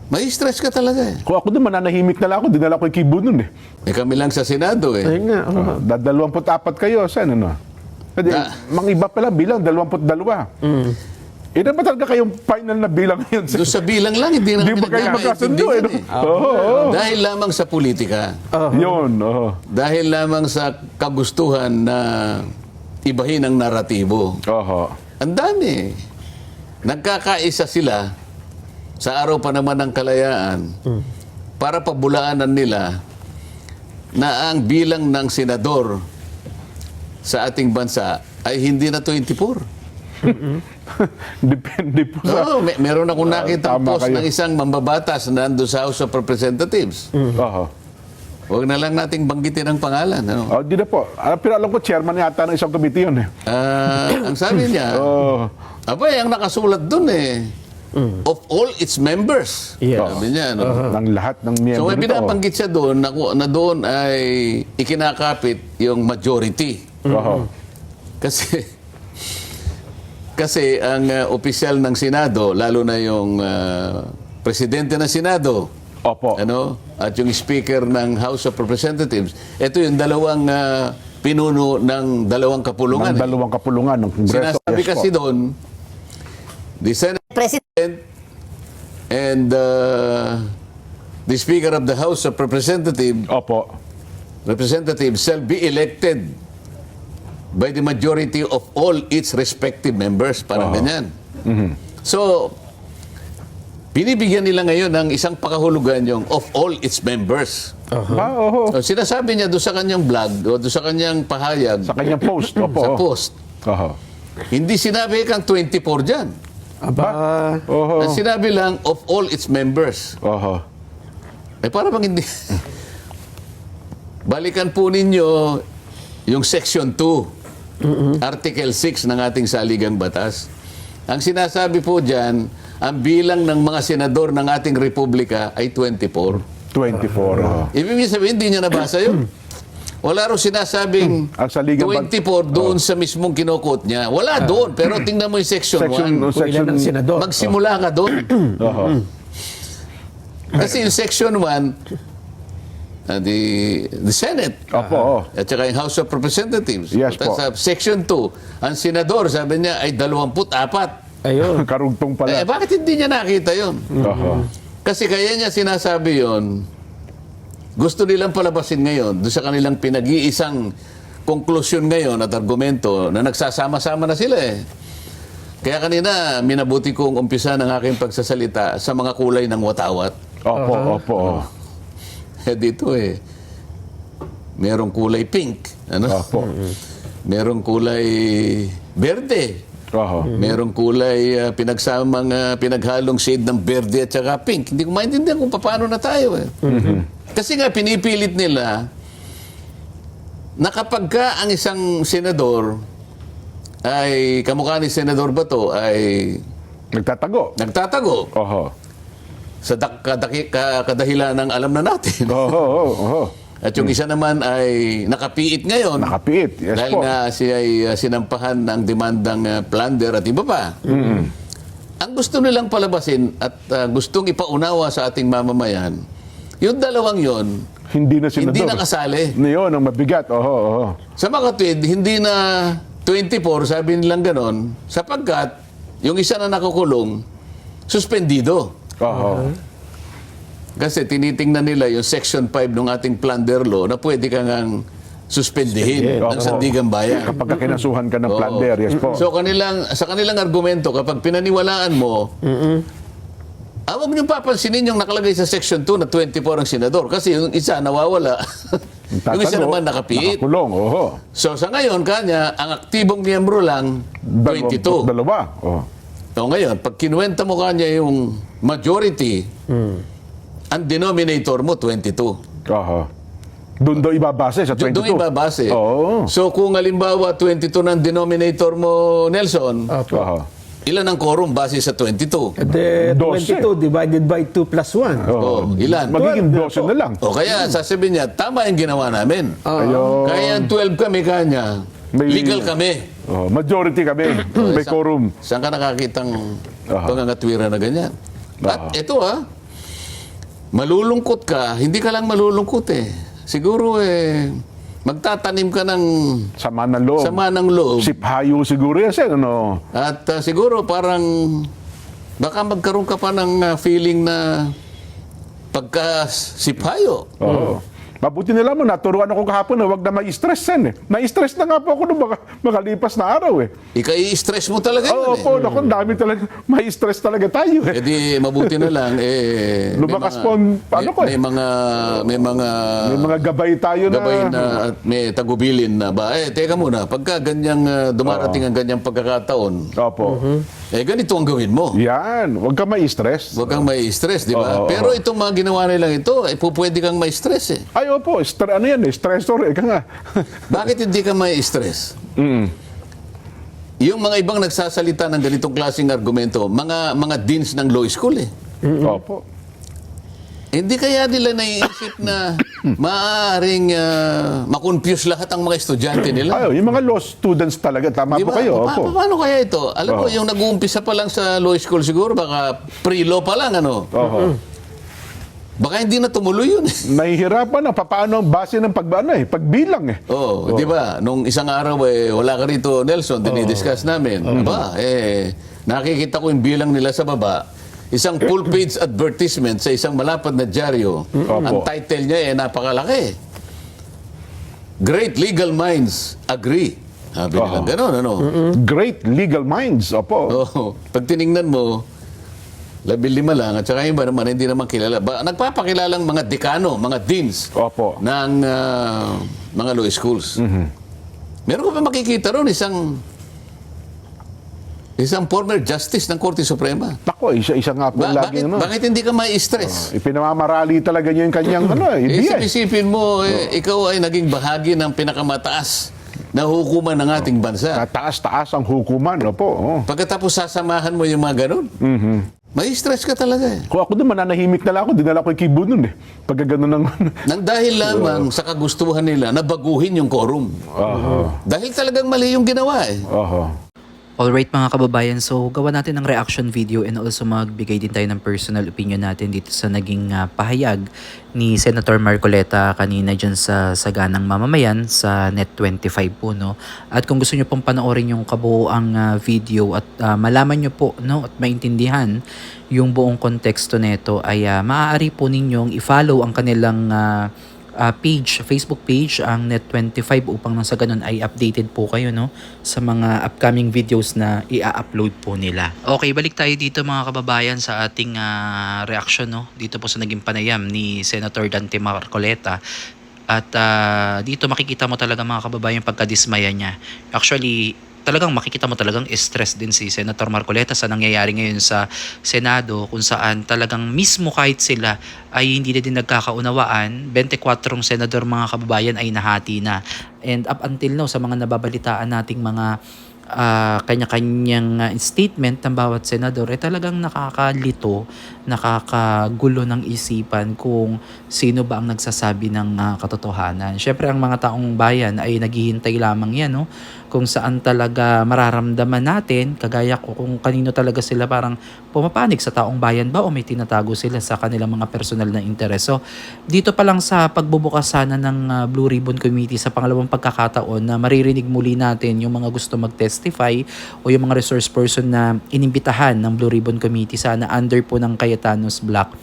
May stress ka talaga eh. Kung ako din, mananahimik na lang ako. Dinala ko yung kibo nun eh. Kami lang sa Senado eh. Ayun nga. 24 kayo, saan ano? Pwede, mang iba pala bilang, 22. Dapat talaga kayong final na bilang ngayon. Doon sa bilang lang, hindi na Hindi kami ba kayo magkasundo eh? nagkakaintindihan Oo. Dahil lamang sa politika. Yun, oo. Dahil lamang sa kagustuhan na ibahin ang naratibo. Oo. Ang dami. Nagkakaisa sila sa araw pa naman ng kalayaan para pabulaanan nila na ang bilang ng senador sa ating bansa ay hindi na 24. Depende po sa... Oo, meron akong nakita tama post kayo. ng isang mambabatas na nandun sa House of Representatives. Oo. Huwag na lang nating banggitin ang pangalan. Ano? Oh, di na po. Pero alam ko, chairman yata ng isang committee yun eh. Ang sabi niya, Oo. abay, ang nakasulat dun eh, of all its members. Yeah. Sabi niya, no? Ng lahat ng miyembro So may nito. binabanggit siya doon na doon ay ikinakapit yung majority. Oo. Kasi ang opisyal ng Senado, lalo na yung presidente ng Senado, Opo. at yung speaker ng House of Representatives, ito yung dalawang pinuno ng dalawang kapulungan. Ng dalawang kapulungan ng Kongreso. Sinasabi Yes kasi po. doon, the President and the Speaker of the House of Representatives shall be elected by the majority of all its respective members. Parang ganyan. So, binibigyan nila ngayon ng isang pakahulugan yung of all its members. Oo. So, sinasabi niya doon sa kanyang blog o doon sa kanyang pahayag, Sa kanyang post. Opo. sa post, Oo. hindi sinabi kang 24 dyan. Aba. Oo. Ang sinabi lang of all its members. Oo. Eh para bang hindi. Balikan po ninyo yung Section 2, Article 6 ng ating saligang batas. Ang sinasabi po dyan, ang bilang ng mga senador ng ating republika ay 24. 24. Oo. Ibig sabihin, hindi niya nabasa yun. Wala raw sinasabing Ang saligang 24 doon sa mismong kinukot niya. Wala doon, pero tingnan mo yung Section 1. Kung ilan ang senador. Magsimula ka doon. Oo. Kasi yung Section 1, the Senate, Opo. Oo. at saka yung House of Representatives. Yes po. Sa Section 2, ang senador, sabi niya, ay 24. Ayun. Karugtong pala. Bakit hindi niya nakita yun? Oo. Kasi kaya niya sinasabi yon, gusto nilang palabasin ngayon doon sa kanilang pinag-iisang konklusyon ngayon at argumento na nagsasama-sama na sila eh. Kaya kanina, minabuti kong umpisa ng aking pagsasalita sa mga kulay ng watawat. Opo. Opo. Dito eh, merong kulay pink, Opo. merong kulay berde, Oo. merong kulay pinaghalong shade ng berde at saka pink. Hindi ko maintindihan kung paano na tayo eh. Kasi nga pinipilit nila na kapag ka ang isang senador ay kamukha ni Senador Bato ay Nagtatago. nagtatago Oo. sa kadahilan ng alam na natin. Oo. At yung isa naman ay nakapiit ngayon. Nakapiit. Yes dahil po. nga siya ay sinampahan ng demandang plunder at iba pa. Ang gusto nilang palabasin at gustong ipaunawa sa ating mamamayan, yung dalawang yon, Hindi na senador. hindi nakasali. Yun, ang mabigat. Oo. Sa makatwid, hindi na 24, sabi nilang ganon, sapagkat yung isa na nakukulong, suspendido. Oo. Kasi tinitingnan nila yung Section 5 ng ating plunder law na pwede kang suspendihin ng sandigang bayan. Kapag kinasuhan ka ng Oo. plunder, yes po. So sa kanilang argumento, kapag pinaniwalaan mo, huwag niyong papansinin yung nakalagay sa Section 2 na 24 ang senador. Kasi yung isa nawawala. yung isa Tatago, naman nakapiit. Nakakulong. Oo. So sa ngayon, kanya, ang aktibong miyembro lang, 22. Dalawa. Oo. O ngayon, pag kinuwenta mo kanya yung majority, ang denominator mo, 22. Oo. Doon daw ibabase sa 22. Doon ibabase. Oo. So kung halimbawa 22 ng denominator mo, Nelson, Oo. ilan ang quorum base sa 22? The 12. 22 divided by 2 plus 1. Oh, ilan? Magiging 12 na lang. O kaya sasabihin niya, tama yung ginawa namin. Ayun. Kaya ang 12 kami kanya, May- legal kami. Oh, majority kami. May quorum. Saan ka nakakitang pangangatwira na ganyan? At ito malulungkot ka, hindi ka lang malulungkot eh. Siguro magtatanim ka ng Sama ng loob. sama ng loob. Siphayo siguro yan, Sen, ano? At siguro parang baka magkaroon ka pa ng feeling na pagka-siphayo. Oo. Mabuti nila mo, naturuan ako kahapon na huwag na ma-stress, Sen. Na-stress na nga po ako nung makalipas na araw eh. Ika-i-stress mo talaga Oo yun po, naku, dami talaga, ma-stress talaga tayo eh. Eh di mabuti na lang Lumakas po ang, ano ko eh. may mga May mga gabay tayo na. gabay na at may tagubilin na ba teka muna pagka ganyang dumarating ang ganyang pagkakataon Opo. ganito ang gawin mo. Yan, huwag ka ma-stress. Huwag kang may stress, di ba? Oo, Pero itong mga ginawa nilang ito, pwede kang may stress eh. Ay, opo, ano yan eh, stressor eh, ka nga. Bakit hindi ka may stress? Yung mga ibang nagsasalita ng ganitong klaseng argumento, mga deans ng law school eh. Opo. Hindi kaya nila naiisip na maaaring makonfuse lahat ang mga estudyante nila? Ay, yung mga law students talaga, tama Di po ba? kayo. Opo. Paano kaya ito? Alam mo, yung nag-uumpisa pa lang sa law school siguro, baka pre-law pa lang, ano? Oho. Baka hindi na tumuloy yun. Nahihirapan na, paano ang base ng pagbilang eh. Oo, di ba? Nung isang araw, wala ka rito, Nelson, dinidiscuss namin. Nakikita ko yung bilang nila sa baba. Isang full-page advertisement sa isang malapad na dyaryo. Ang title niya napakalaki. Great legal minds agree. Sabi nila, gano'n, ano? Great legal minds, opo. Oo. Pag tiningnan mo, 15 lang, at saka yung iba naman, hindi naman kilala. Nagpapakilalang mga dekano, mga deans Opo. ng mga law schools. Meron ko pa makikita ron, isang former justice ng Korte Suprema. Ako, isa nga po lagi. Bakit hindi ka mai-stress? Ipinamamarali talaga niya yung kanyang idea. Isip-isipin mo, ikaw ay naging bahagi ng pinakamataas na hukuman ng ating bansa. Taas-taas ang hukuman, opo. Oh. Pagkatapos sasamahan mo yung mga ganun, may stress ka talaga eh. Kung ako din, mananahimik na lang ako, dinala ko yung kibo nun eh. Pagka ganun ng... Nang dahil lamang sa kagustuhan nila na baguhin yung quorum. Dahil talagang mali yung ginawa eh. Alright mga kababayan, so gawa natin ng reaction video and also magbigay din tayo ng personal opinion natin dito sa naging pahayag ni Senator Marcoleta kanina dyan sa Saganang Mamamayan sa Net25 po, no. At kung gusto nyo pong panoorin yung kabuoang video at malaman nyo po, no, at maintindihan yung buong konteksto nito ay maaari po ninyong i-follow ang kanilang Facebook page, ang Net25, upang nang sa ganun ay updated po kayo, no, sa mga upcoming videos na i-upload po nila. Okay, balik tayo dito mga kababayan sa ating reaction, no, dito po sa naging panayam ni Senator Dante Marcoleta. At dito makikita mo talaga mga kababayan yung pagkadismaya niya. Actually, talagang makikita mo talagang stress din si Senator Marcoleta sa nangyayari ngayon sa Senado, kung saan talagang mismo kahit sila ay hindi na din nagkakaunawaan. 24 senador mga kababayan ay nahati na. And up until now, sa mga nababalitaan nating mga kanya-kanyang statement ng bawat senador, talagang nakakalito, nakakagulo ng isipan kung sino ba ang nagsasabi ng katotohanan. Siyempre, ang mga taong bayan ay naghihintay lamang yan, no? Kung saan talaga mararamdaman natin, kagaya ko, kung kanino talaga sila parang pumapanig, sa taong bayan ba o may tinatago sila sa kanilang mga personal na interes. So, dito pa lang sa pagbubukas sana ng Blue Ribbon Committee sa pangalawang pagkakataon na maririnig muli natin yung mga gusto mag-testify o yung mga resource person na inimbitahan ng Blue Ribbon Committee sana under po ng Cayetanos Block.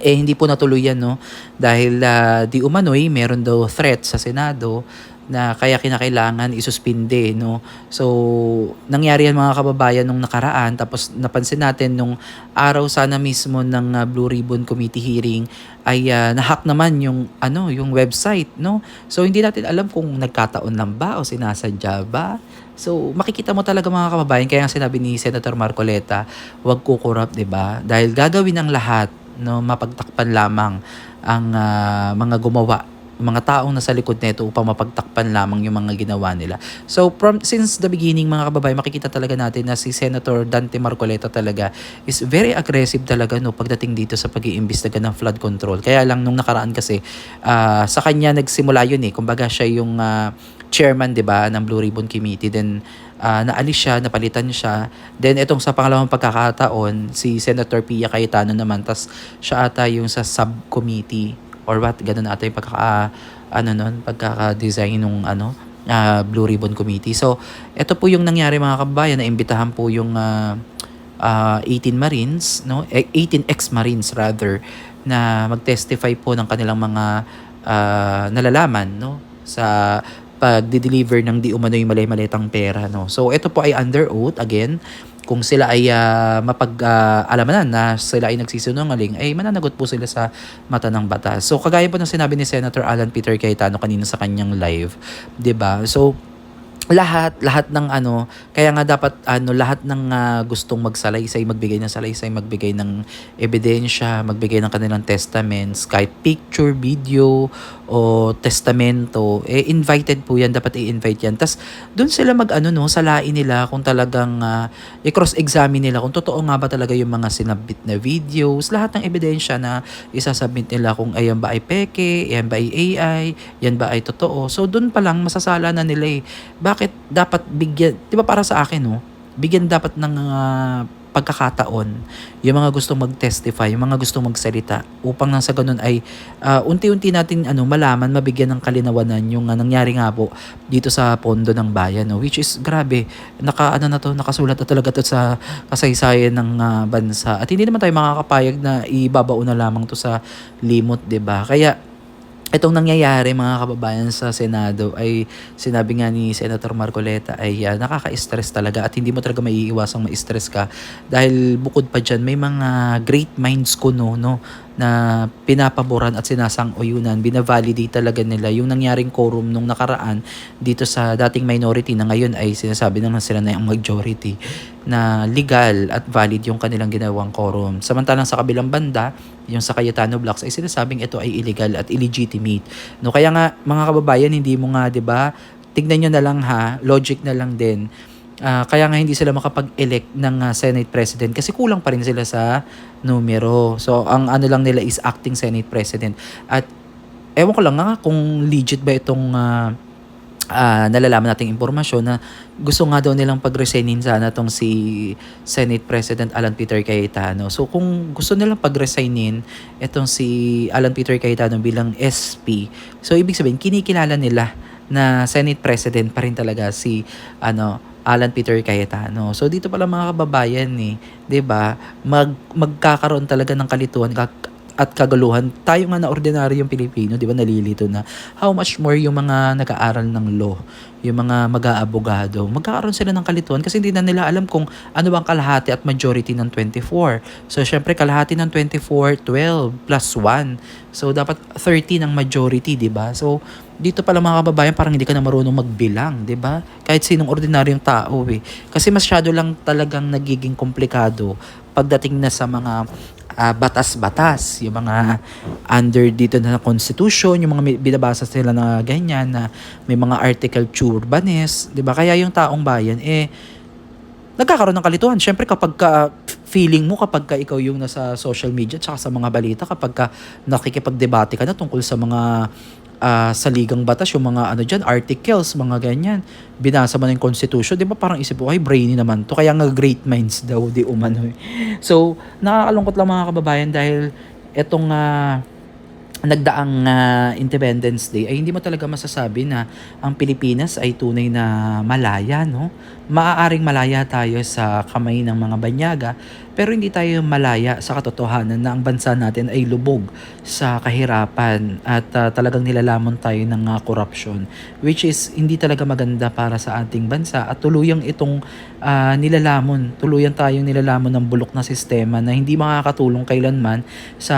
Hindi po natuloy yan, no? Dahil di umano'y meron daw threat sa Senado na kaya kinakailangan isuspinde, no? So, nangyari yan mga kababayan nung nakaraan, tapos napansin natin nung araw sana mismo ng Blue Ribbon Committee hearing ay nahack naman yung yung website, no? So, hindi natin alam kung nagkataon lang ba o sinasadya ba. So, makikita mo talaga mga kababayan, kaya nga sinabi ni Senator Marcoleta, wag kukurap, 'di ba? Dahil gagawin ng lahat, no, mapagtakpan lamang ang mga gumawa, mga taong nasa likod nito upang mapagtakpan lamang yung mga ginawa nila. So since the beginning mga kababayan, makikita talaga natin na si Senator Dante Marcoleta talaga is very aggressive talaga, no, pagdating dito sa pag-iimbestiga ng flood control. Kaya lang nung nakaraan kasi sa kanya nagsimula yun kumbaga siya yung chairman, 'di ba, ng Blue Ribbon Committee. Then naalis siya, napalitan siya. Then itong sa pangalawang pagkakataon, si Senator Pia Cayetano naman, tas siya ata yung sa subcommittee or what, ganun ata yung pagkaka-design nung Blue Ribbon Committee. So, ito po yung nangyari mga kababayan, na imbitahan po yung 18 Marines, no? 18 ex-Marines rather, na mag-testify po ng kanilang mga nalalaman, no? Sa pag-deliver ng di umano yung malay-maletang pera, no? So, ito po ay under oath again. Kung sila ay mapag-alamanan na sila ay nagsisinungaling, ay mananagot po sila sa mata ng batas. So, kagaya po ng sinabi ni Senator Alan Peter Cayetano kanina sa kanyang live, 'di ba? So, lahat ng kaya nga dapat lahat ng gustong magsalaysay, magbigay ng salaysay, magbigay ng ebidensya, magbigay ng kanilang testaments, kahit picture, video o testamento, invited po yan, dapat i-invite yan. Tas doon sila salain nila kung talagang i-cross-examine nila kung totoo nga ba talaga yung mga sinabit na videos, lahat ng ebidensya na isasubmit nila, kung ayan ba ay peke, yan ba ay AI, yan ba ay totoo. So doon pa lang masasala na nila bakit dapat bigyan, di ba para sa akin, bigyan dapat ng pagkakataon yung mga gustong mag-testify, yung mga gustong magsalita, upang nang sa ganun ay unti-unti natin malaman, mabigyan ng kalinawanan yung nangyari nga po dito sa pondo ng bayan, which is grabe, nakasulat na talaga to sa kasaysayan ng bansa, at hindi naman tayo makakapayag na ibabao na lamang to sa limot, di ba? Kaya itong nangyayari mga kababayan sa Senado ay sinabi nga ni Senator Marcoleta ay nakaka-stress talaga, at hindi mo talaga maiiwasang ma-stress ka dahil bukod pa dyan may mga great minds kuno na pinapaboran at sinasang-oyunan, binavalidate talaga nila yung nangyaring quorum nung nakaraan dito sa dating minority na ngayon ay sinasabi na sila na yung majority, na legal at valid yung kanilang ginawang quorum. Samantalang sa kabilang banda, yung sa Cayetano Blocks ay sinasabing ito ay illegal at illegitimate. Kaya nga mga kababayan, hindi mo nga, 'di ba? Tignan niyo na lang logic na lang din. Kaya nga hindi sila makapag-elect ng Senate President kasi kulang pa rin sila sa numero. So, ang lang nila is acting Senate President. At ewan ko lang kung legit ba itong nalalaman nating impormasyon na gusto nga daw nilang pag-resignin sana itong si Senate President Alan Peter Cayetano. So, kung gusto nilang pag-resignin itong si Alan Peter Cayetano bilang SP, so ibig sabihin, kinikilala nila na Senate President pa rin talaga si Alan Peter Cayetano. So dito pala mga kababayan 'di ba? Magkakaroon talaga ng kalituhan at kaguluhan. Tayo nga na ordinaryong Pilipino, 'di ba, nalilito na how much more yung mga nag-aaral ng law, yung mga mag-aabogado. Magkakaroon sila ng kalituhan kasi hindi na nila alam kung ano bang kalahati at majority ng 24. So syempre kalahati ng 24, 12 plus 1. So dapat 30 ng majority, 'di ba? So dito pala mga kababayan, parang hindi ka na marunong magbilang, 'di ba? Kahit sinong ordinaryong tao Kasi masyado lang talagang nagiging komplikado pagdating na sa mga batas-batas, yung mga under dito na Constitution, yung mga binabasa sila na ganyan, na may mga article urbanes, 'di ba? Kaya yung taong bayan nagkakaroon ng kalituhan. Syempre kapag feeling mo, kapag ikaw yung nasa social media tsaka sa mga balita, kapag nakikipagdebate ka na tungkol sa mga saligang batas, yung mga articles, mga ganyan, binasa mo na yung Constitution, di ba parang isip mo, ay brainy naman to, kaya nga great minds daw, di umano. So, nakakalungkot lang mga kababayan dahil etong nagdaang Independence Day ay hindi mo talaga masasabi na ang Pilipinas ay tunay na malaya, Maaaring malaya tayo sa kamay ng mga banyaga, pero hindi tayo malaya sa katotohanan na ang bansa natin ay lubog sa kahirapan at talagang nilalamon tayo ng corruption, which is hindi talaga maganda para sa ating bansa, at tuluyang itong tuluyang tayong nilalamon ng bulok na sistema na hindi makakatulong kailanman sa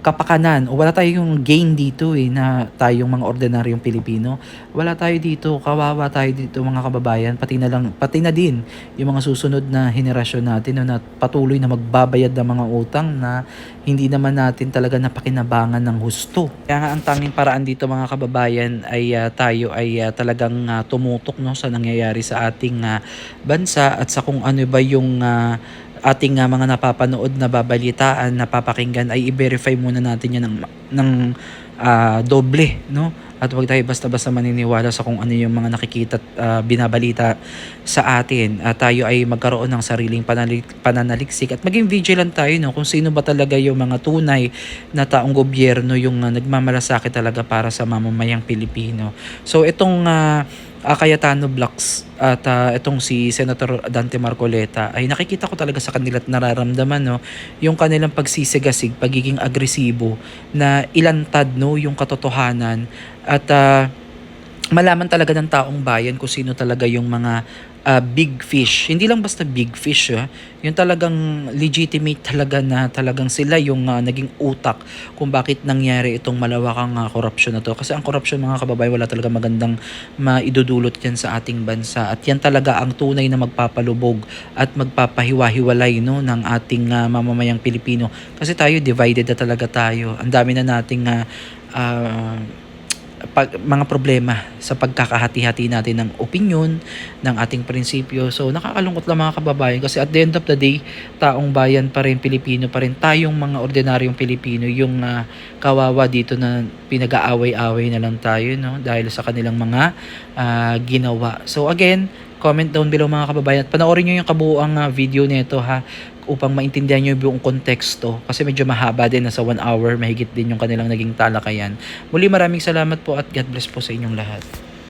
kapakanan, o wala tayong gain dito na tayong mga ordinaryong Pilipino. Wala tayo dito, kawawa tayo dito mga kababayan, pati na din yung mga susunod na henerasyon natin na patuloy na magbabayad ng mga utang na hindi naman natin talaga napakinabangan ng husto. Kaya nga ang tanging paraan dito mga kababayan ay tayo ay talagang tumutok sa nangyayari sa ating bansa at sa kung ano ba yung ating mga napapanood, napapakinggan, ay i-verify muna natin yan ng doble, at huwag tayo basta-basta maniniwala sa kung ano yung mga nakikita at binabalita sa atin. At tayo ay magkaroon ng sariling pananaliksik at maging vigilant tayo, no, kung sino ba talaga yung mga tunay na taong gobyerno yung nagmamalasakit talaga para sa mamamayang Pilipino. So itong Cayetano Blocks at itong si Senator Dante Marcoleta ay nakikita ko talaga sa kanila at nararamdaman, no, yung kanilang pagsisigasig, pagiging agresibo na ilantad, no, yung katotohanan at malaman talaga ng taong bayan kung sino talaga yung mga big fish. Hindi lang basta big fish, yung talagang legitimate talaga na talagang sila yung naging utak kung bakit nangyari itong malawakang korupsyon na to. Kasi ang korupsyon, mga kababayan, wala talaga magandang maidudulot yan sa ating bansa. At yan talaga ang tunay na magpapalubog at magpapahiwa-hiwalay, no, ng ating mamamayang Pilipino. Kasi tayo, divided na talaga tayo. Ang dami na nating mga problema sa pagkakahati-hati natin ng opinion, ng ating prinsipyo. So nakakalungkot lang, mga kababayan, kasi at the end of the day, taong bayan pa rin, Pilipino pa rin, tayong mga ordinaryong Pilipino yung kawawa dito na pinag-aaway-away na lang tayo, no, dahil sa kanilang mga ginawa. So again, comment down below, mga kababayan, at panoorin nyo yung kabuuang video nito, upang maintindihan nyo yung buong konteksto, kasi medyo mahaba din, nasa 1 hour mahigit din yung kanilang naging talakayan. Muli, maraming salamat po at God bless po sa inyong lahat.